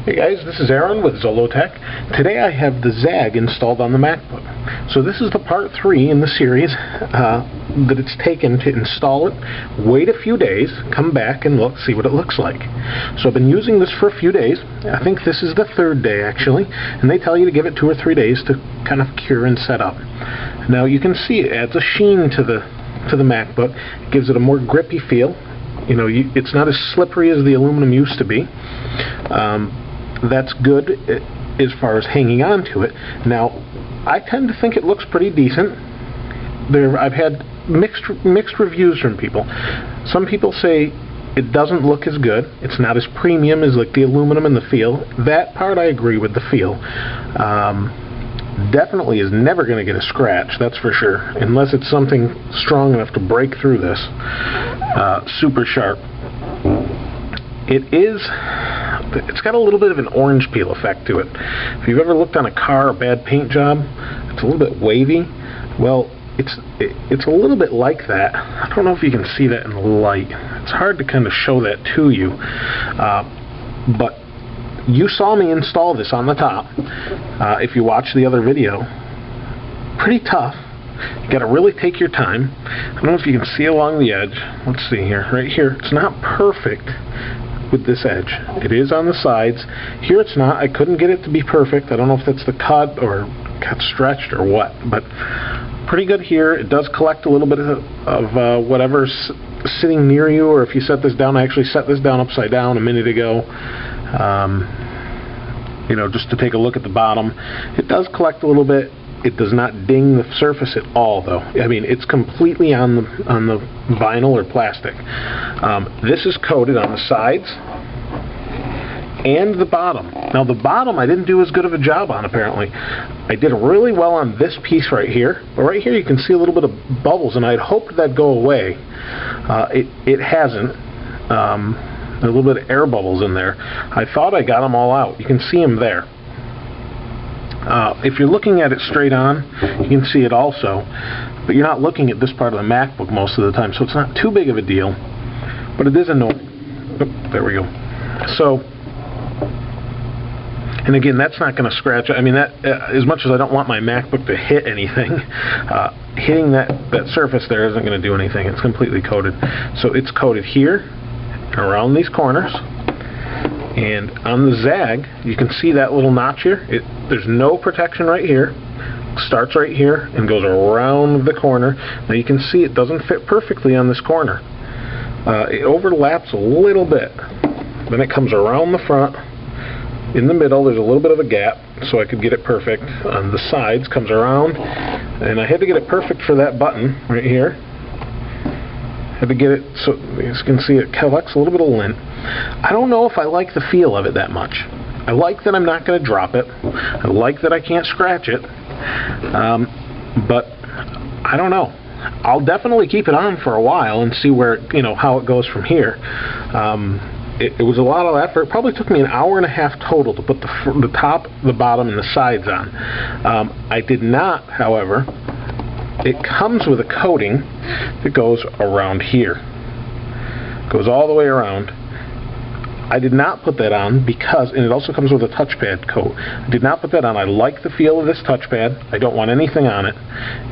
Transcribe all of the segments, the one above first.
Hey guys, this is Aaron with Zollotech. Today I have the Zagg installed on the MacBook. So this is the part 3 in the series that it's taken to install it, wait a few days, come back and see what it looks like. So I've been using this for a few days. I think this is the 3rd day actually, and they tell you to give it 2 or 3 days to kind of cure and set up. Now you can see it adds a sheen to the MacBook. It gives it a more grippy feel. You know, it's not as slippery as the aluminum used to be. That's good as far as hanging on to it. Now, I tend to think it looks pretty decent. I've had mixed reviews from people. Some people say it doesn't look as good. It's not as premium as like the aluminum and the feel. That part I agree with, the feel. Definitely is never going to get a scratch, that's for sure, unless it's something strong enough to break through this. Super sharp. It's got a little bit of an orange peel effect to it. If you've ever looked on a car, a bad paint job, it's a little bit wavy. Well, it's a little bit like that. I don't know if you can see that in the light. It's hard to kind of show that to you. But you saw me install this on the top. If you watch the other video, pretty tough. You got to really take your time. I don't know if you can see along the edge. Let's see here. Right here, it's not perfect with this edge. It is on the sides. Here it's not. I couldn't get it to be perfect. I don't know if that's the cut or cut stretched or what, but pretty good here. It does collect a little bit of whatever's sitting near you, or if you set this down. I actually set this down upside down a minute ago. You know, just to take a look at the bottom. It does collect a little bit. It does not ding the surface at all, though. I mean, it's completely on the vinyl or plastic. This is coated on the sides and the bottom. Now, the bottom I didn't do as good of a job on, apparently. I did really well on this piece right here, but right here you can see a little bit of bubbles, and I'd hoped that'd go away. It hasn't. A little bit of air bubbles in there. I thought I got them all out. You can see them there. If you're looking at it straight on, you can see it also, but you're not looking at this part of the MacBook most of the time, so it's not too big of a deal, but it is annoying. Oh, there we go. So, and again, that's not going to scratch. I mean, that as much as I don't want my MacBook to hit anything, hitting that surface there isn't going to do anything. It's completely coated. So it's coated here, around these corners. And on the Zagg, you can see that little notch here. There's no protection right here. Starts right here and goes around the corner. Now you can see it doesn't fit perfectly on this corner. It overlaps a little bit. Then it comes around the front. In the middle, there's a little bit of a gap, so I could get it perfect. On the sides, comes around. And I had to get it perfect for that button right here. Had to get it so you can see it collects a little bit of lint. I don't know if I like the feel of it that much. I like that I'm not going to drop it. I like that I can't scratch it. But I don't know. I'll definitely keep it on for a while and see where how it goes from here. It was a lot of effort. It probably took me an hour and a half total to put the top, the bottom, and the sides on. I did not, however. It comes with a coating that goes around here. Goes all the way around. I did not put that on because, and it also comes with a touchpad coat. I did not put that on. I like the feel of this touchpad. I don't want anything on it.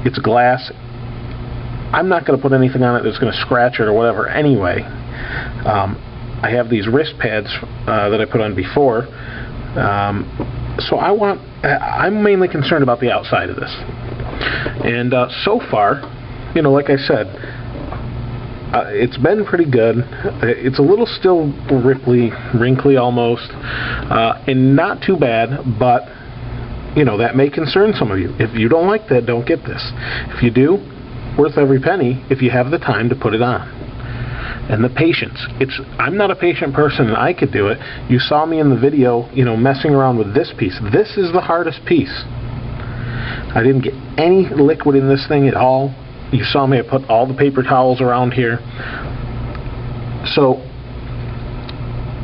It's glass. I'm not going to put anything on it that's going to scratch it or whatever anyway. I have these wrist pads that I put on before. So I'm mainly concerned about the outside of this. And so far, like I said, it's been pretty good. It's a little still wrinkly almost, and not too bad, but that may concern some of you. If you don't like that, don't get this. If you do, worth every penny if you have the time to put it on. And the patience. I'm not a patient person, and I could do it. You saw me in the video, messing around with this piece. This is the hardest piece. I didn't get any liquid in this thing at all. You saw me, I put all the paper towels around here. So,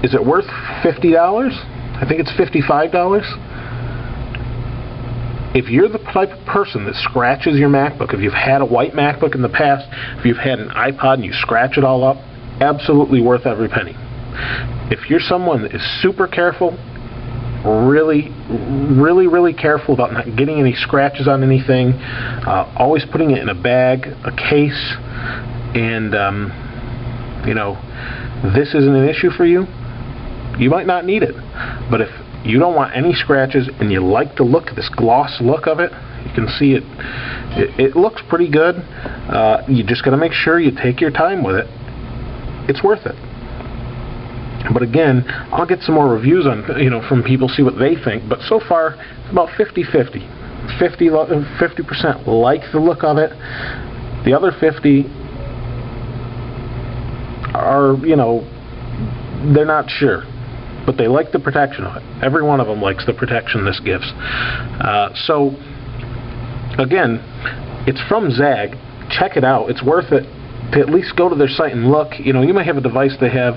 is it worth $50? I think it's $55. If you're the type of person that scratches your MacBook, if you've had a white MacBook in the past, if you've had an iPod and you scratch it all up, absolutely worth every penny. If you're someone that is super careful, really careful about not getting any scratches on anything. Always putting it in a bag, a case, and you know, this isn't an issue for you. You might not need it, but if you don't want any scratches and you like the look, this gloss look of it, you can see it looks pretty good. You just got to make sure you take your time with it. It's worth it. But again, I'll get some more reviews on, you know, from people, see what they think. But so far, it's about 50-50. 50% like the look of it. The other 50 are, you know, they're not sure, but they like the protection of it. Every one of them likes the protection this gives. So again, it's from Zagg. Check it out. It's worth it to at least go to their site and look. You know, you might have a device they have.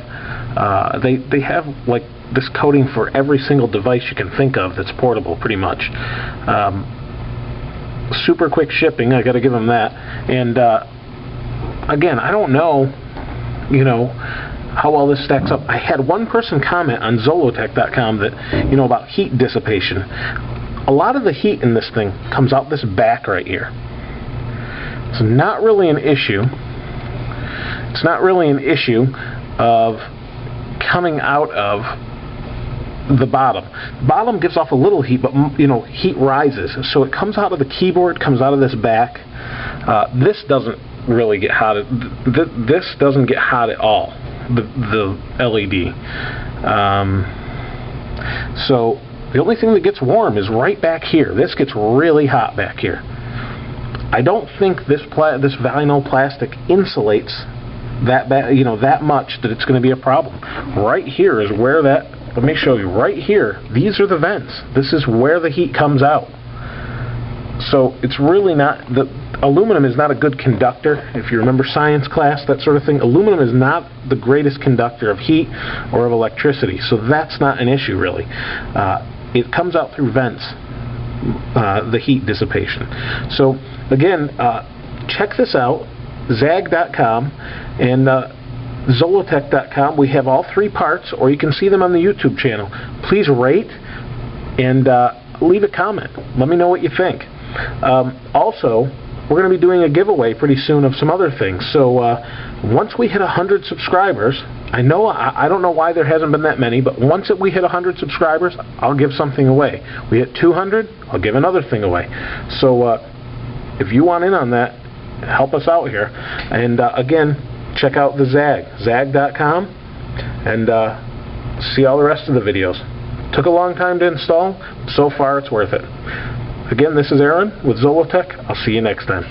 They have like this coating for every single device you can think of that's portable, pretty much. Super quick shipping. I got to give them that. And again, I don't know, you know, how well this stacks up. I had one person comment on Zolotech.com that, you know, about heat dissipation. A lot of the heat in this thing comes out this back right here. It's not really an issue. It's not really an issue of coming out of the bottom. The bottom gives off a little heat, but, you know, heat rises. So it comes out of the keyboard, comes out of this back. This doesn't really get hot. This doesn't get hot at all. The LED. So the only thing that gets warm is right back here. This gets really hot back here. I don't think this vinyl plastic insulates that much that it's going to be a problem. Right here is where that. Let me show you. Right here, these are the vents. This is where the heat comes out. So it's really not, the aluminum is not a good conductor. If you remember science class, that sort of thing, aluminum is not the greatest conductor of heat or of electricity. So that's not an issue really. It comes out through vents, the heat dissipation. So again, check this out, Zagg.com and Zolotech.com. We have all three parts, or you can see them on the YouTube channel. Please rate and leave a comment. Let me know what you think. Also, we're going to be doing a giveaway pretty soon of some other things. So once we hit 100 subscribers, I don't know why there hasn't been that many, but once we hit 100 subscribers, I'll give something away. We hit 200, I'll give another thing away. So if you want in on that, help us out here. And again, check out the Zagg, Zagg.com, and see all the rest of the videos. Took a long time to install. So far, it's worth it. Again, this is Aaron with Zolotech. I'll see you next time.